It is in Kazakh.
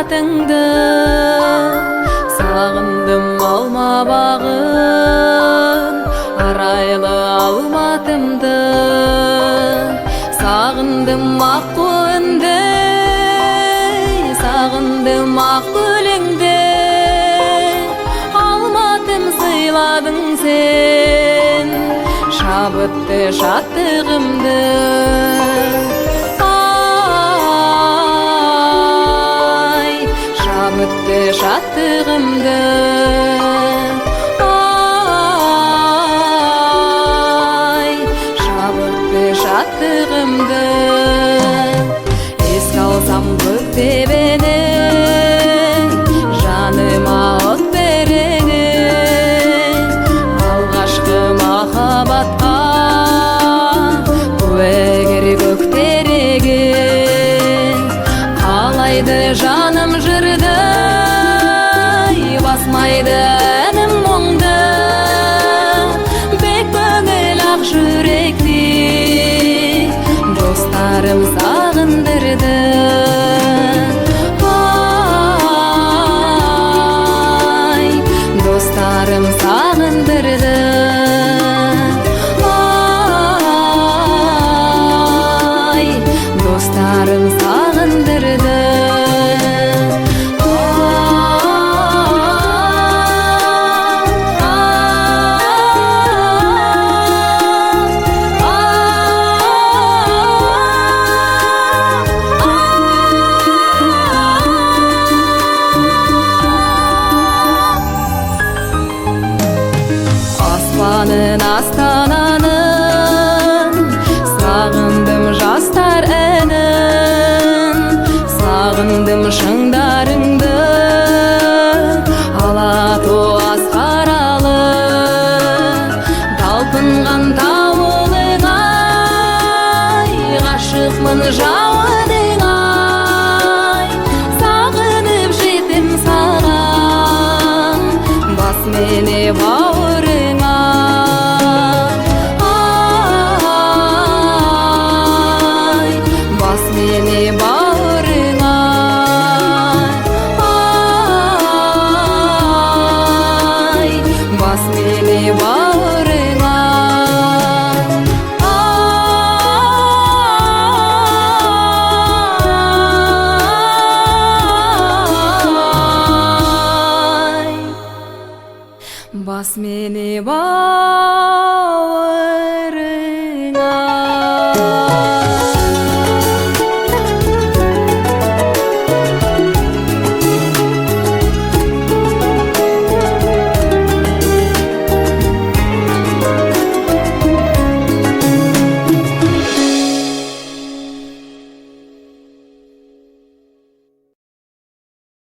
suratыңды, sağındım alma bağın, araylı almatımdı, sağındım akku önde, sağındım akku gülüngde, almatım sıyladın sen, şabıttı şattığımdı. Şabıttı şattığımdı, ay, şabıttı şattığımdı. Eski alsam kökte beni, janıma ot bereni, algaşkı mahabatqa көегер көктереге, қалайды жаным жырды, басмайды әнім мұңды, бек көңіл ақ жүректі достарым сағындырды. Ай, достарым сағындырды. Ай, достарым сағындырды. Аспанын астананын, сағындым жастар әнін, сағындым шыңдарыңды, алатоғас қаралы, талпынған тауылыңа, ғашықмын жауыныңа, сағынып жетім саған, бас мені бауырыңа. Ай, бас мені бауырыңа. Ай, бас мені бауырыңа. Ай, бас мені бауырыңа.